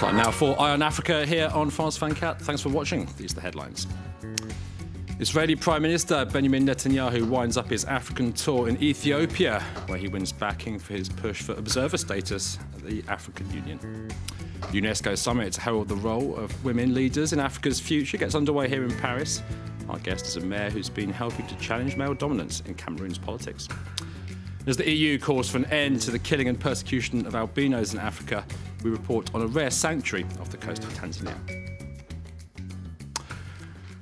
Time now for Eye on Africa here on France 24. Thanks for watching. These are the headlines. Israeli Prime Minister Benjamin Netanyahu winds up his African tour in Ethiopia, where he wins backing for his push for observer status at the African Union. UNESCO summit to herald the role of women leaders in Africa's future gets underway here in Paris. Our guest is a mayor who's been helping to challenge male dominance in Cameroon's politics. As the EU calls for an end to the killing and persecution of albinos in Africa, we report on a rare sanctuary off the coast of Tanzania.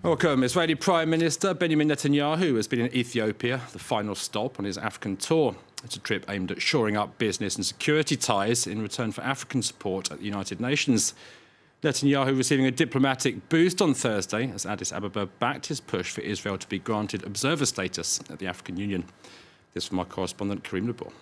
Welcome. Israeli Prime Minister Benjamin Netanyahu has been in Ethiopia, the final stop on his African tour. It's a trip aimed at shoring up business and security ties in return for African support at the United Nations. Netanyahu receiving a diplomatic boost on Thursday as Addis Ababa backed his push for Israel to be granted observer status at the African Union. This from our correspondent Karim Lebor.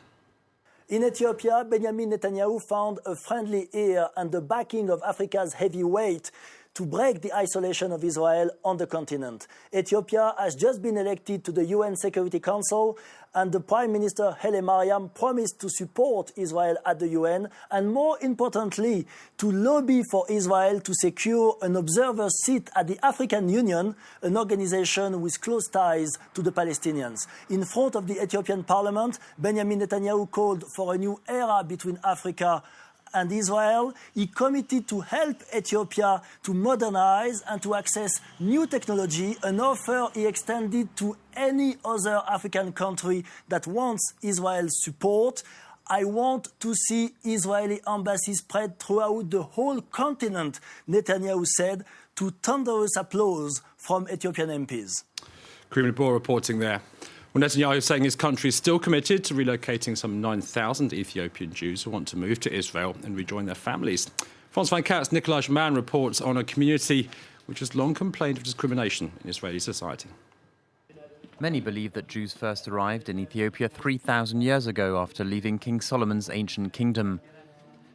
In Ethiopia, Benjamin Netanyahu found a friendly ear and the backing of Africa's heavyweight to break the isolation of Israel on the continent. Ethiopia has just been elected to the UN Security Council, and the Prime Minister Haile Mariam promised to support Israel at the UN and, more importantly, to lobby for Israel to secure an observer seat at the African Union, an organization with close ties to the Palestinians. In front of the Ethiopian parliament, Benjamin Netanyahu called for a new era between Africa and Israel. He committed to help Ethiopia to modernize and to access new technology, an offer he extended to any other African country that wants Israel's support. I want to see Israeli embassies spread throughout the whole continent, Netanyahu said, to thunderous applause from Ethiopian MPs. Karim Lebor reporting there. Well, Netanyahu is saying his country is still committed to relocating some 9,000 Ethiopian Jews who want to move to Israel and rejoin their families. France 24's Nicolas Mann reports on a community which has long complained of discrimination in Israeli society. Many believe that Jews first arrived in Ethiopia 3,000 years ago after leaving King Solomon's ancient kingdom.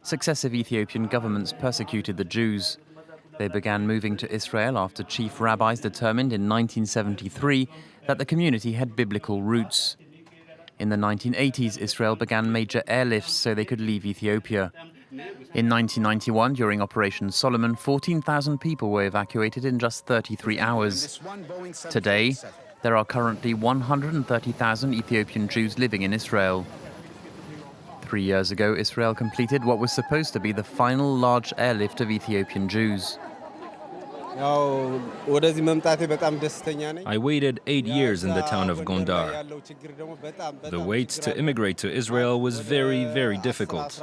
Successive Ethiopian governments persecuted the Jews. They began moving to Israel after chief rabbis determined in 1973 that the community had biblical roots. In the 1980s, Israel began major airlifts so they could leave Ethiopia. In 1991, during Operation Solomon, 14,000 people were evacuated in just 33 hours. Today, there are currently 130,000 Ethiopian Jews living in Israel. 3 years ago, Israel completed what was supposed to be the final large airlift of Ethiopian Jews. I waited 8 years in the town of Gondar. The wait to immigrate to Israel was very, very difficult.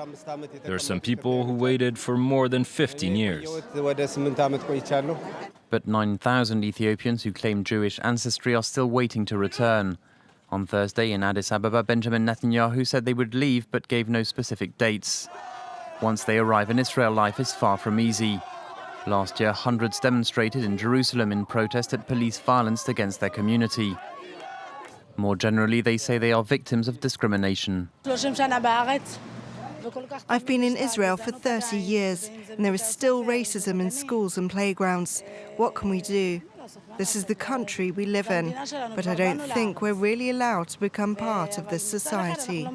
There are some people who waited for more than 15 years. But 9,000 Ethiopians who claim Jewish ancestry are still waiting to return. On Thursday in Addis Ababa, Benjamin Netanyahu said they would leave but gave no specific dates. Once they arrive in Israel, life is far from easy. Last year, hundreds demonstrated in Jerusalem in protest at police violence against their community. More generally, they say they are victims of discrimination. I've been in Israel for 30 years, and there is still racism in schools and playgrounds. What can we do? This is the country we live in, but I don't think we're really allowed to become part of this society.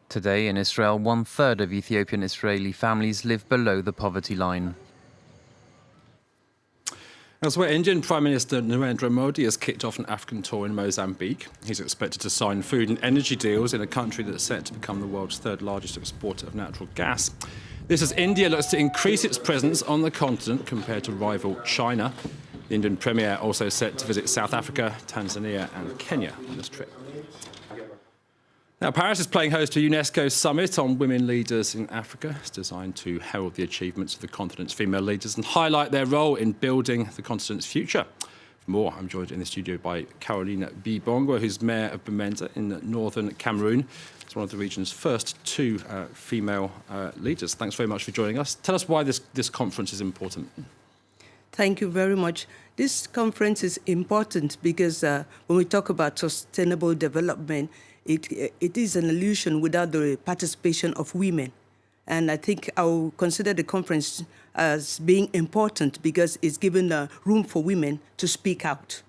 Today in Israel, 1/3 of Ethiopian Israeli families live below the poverty line. Elsewhere, Indian Prime Minister Narendra Modi has kicked off an African tour in Mozambique. He's expected to sign food and energy deals in a country that's set to become the world's third largest exporter of natural gas. This as India looks to increase its presence on the continent compared to rival China. The Indian Premier also set to visit South Africa, Tanzania and Kenya on this trip. Now, Paris is playing host to UNESCO's summit on women leaders in Africa. It's designed to herald the achievements of the continent's female leaders and highlight their role in building the continent's future. For more, I'm joined in the studio by Carolina Bibongwa, who's mayor of Bamenda in northern Cameroon. It's one of the region's first two female leaders. Thanks very much for joining us. Tell us why this conference is important. Thank you very much. This conference is important because when we talk about sustainable development, it is an illusion without the participation of women. And I think I will consider the conference as being important because it's given room for women to speak out.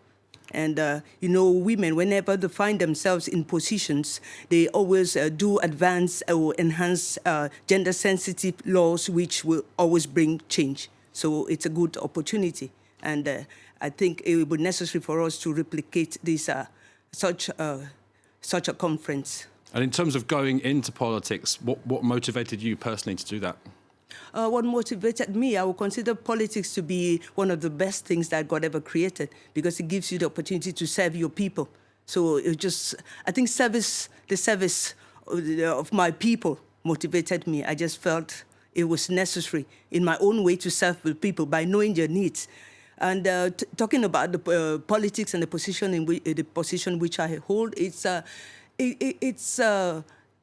And, women, whenever they find themselves in positions, they always do advance or enhance gender-sensitive laws, which will always bring change. So it's a good opportunity. And I think it will be necessary for us to replicate this, such a conference. And in terms of going into politics, what motivated you personally to do that? What motivated me, I would consider politics to be one of the best things that God ever created, because it gives you the opportunity to serve your people. So I think the service of my people motivated me. I just felt it was necessary in my own way to serve the people by knowing their needs. And talking about the politics and the position which I hold, it's a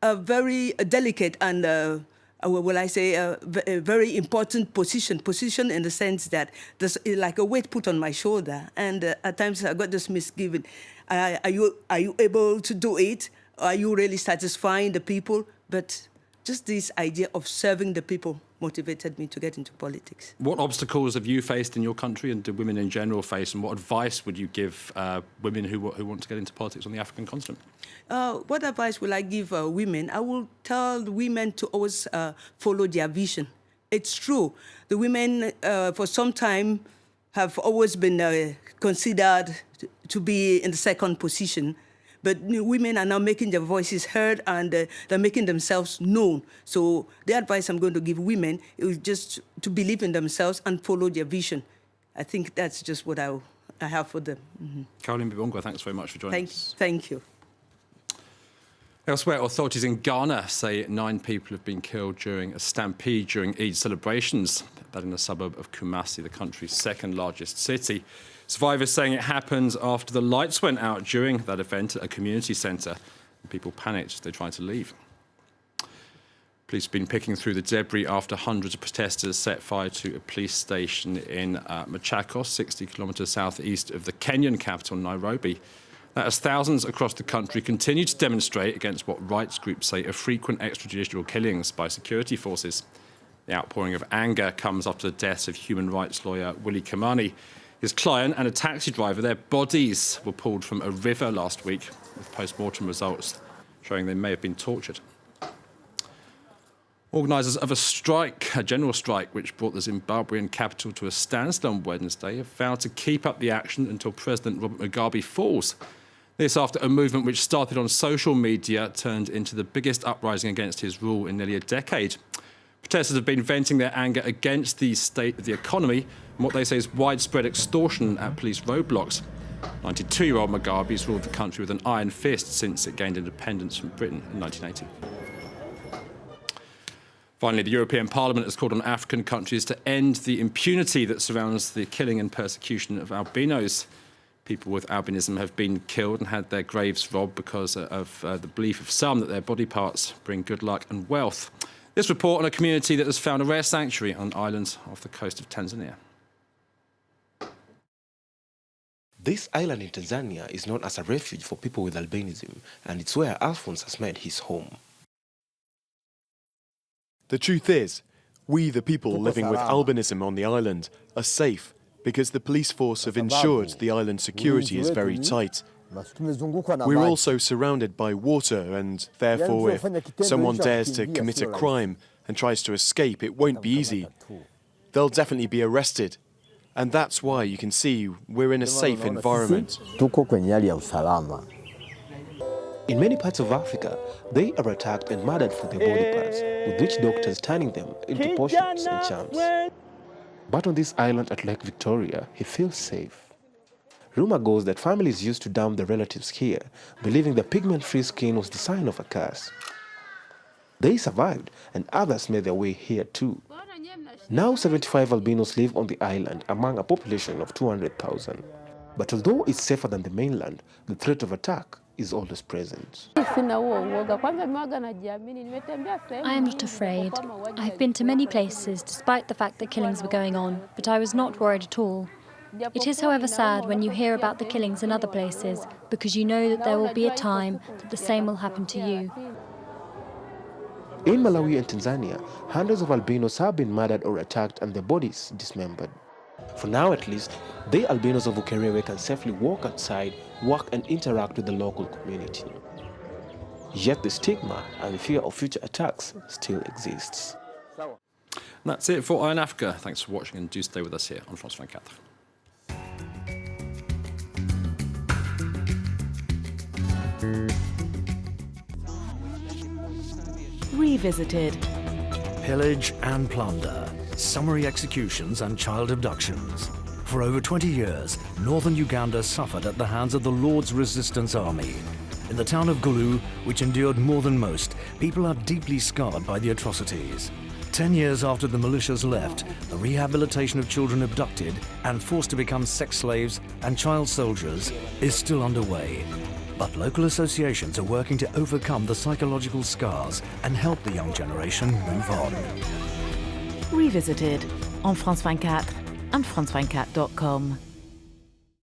very delicate and a very important position in the sense that there's like a weight put on my shoulder, and at times I got this misgiving. Are you able to do it? Are you really satisfying the people? But just this idea of serving the people motivated me to get into politics. What obstacles have you faced in your country, and do women in general face, and what advice would you give women who want to get into politics on the African continent? What advice will I give women? I will tell the women to always follow their vision. It's true. The women, for some time, have always been considered to be in the second position. But women are now making their voices heard, and they're making themselves known. So the advice I'm going to give women is just to believe in themselves and follow their vision. I think that's just what I have for them. Mm-hmm. Caroline Bibongwa, thanks very much for joining us. Thank you. Elsewhere, authorities in Ghana say 9 people have been killed during a stampede during Eid celebrations. That in the suburb of Kumasi, the country's second largest city. Survivors saying it happened after the lights went out during that event at a community centre. People panicked as they tried to leave. Police have been picking through the debris after hundreds of protesters set fire to a police station in Machakos, 60 kilometres southeast of the Kenyan capital, Nairobi. That as thousands across the country continue to demonstrate against what rights groups say are frequent extrajudicial killings by security forces. The outpouring of anger comes after the deaths of human rights lawyer Willie Kimani. His client and a taxi driver, their bodies were pulled from a river last week, with post-mortem results showing they may have been tortured. Organisers of a general strike, which brought the Zimbabwean capital to a standstill on Wednesday, have vowed to keep up the action until President Robert Mugabe falls. This after a movement which started on social media turned into the biggest uprising against his rule in nearly a decade. Protesters have been venting their anger against the state of the economy and what they say is widespread extortion at police roadblocks. 92-year-old Mugabe has ruled the country with an iron fist since it gained independence from Britain in 1980. Finally, the European Parliament has called on African countries to end the impunity that surrounds the killing and persecution of albinos. People with albinism have been killed and had their graves robbed because of the belief of some that their body parts bring good luck and wealth. This report on a community that has found a rare sanctuary on islands off the coast of Tanzania. This island in Tanzania is known as a refuge for people with albinism, and it's where Alphonse has made his home. The truth is, we, the people living with albinism on the island, are safe because the police force have ensured the island's security is very tight. We're also surrounded by water, and therefore if someone dares to commit a crime and tries to escape, it won't be easy. They'll definitely be arrested. And that's why you can see we're in a safe environment. In many parts of Africa, they are attacked and murdered for their body parts, with witch doctors turning them into potions and charms. But on this island at Lake Victoria, he feels safe. Rumor goes that families used to dump their relatives here, believing the pigment-free skin was the sign of a curse. They survived, and others made their way here too. Now 75 albinos live on the island among a population of 200,000. But although it's safer than the mainland, the threat of attack is always present. I am not afraid. I've been to many places despite the fact that killings were going on, but I was not worried at all. It is, however, sad when you hear about the killings in other places, because you know that there will be a time that the same will happen to you. In Malawi and Tanzania, hundreds of albinos have been murdered or attacked and their bodies dismembered. For now at least, they albinos of Ukerewe can safely walk outside, work and interact with the local community. Yet the stigma and the fear of future attacks still exists. That's it for Eye on Africa. Thanks for watching and do stay with us here on France 24. Revisited. Pillage and plunder, summary executions and child abductions. For over 20 years, northern Uganda suffered at the hands of the Lord's Resistance Army. In the town of Gulu, which endured more than most, people are deeply scarred by the atrocities. 10 years after the militias left, the rehabilitation of children abducted and forced to become sex slaves and child soldiers is still underway. But local associations are working to overcome the psychological scars and help the young generation move on. Revisited on France 24 and France24.com.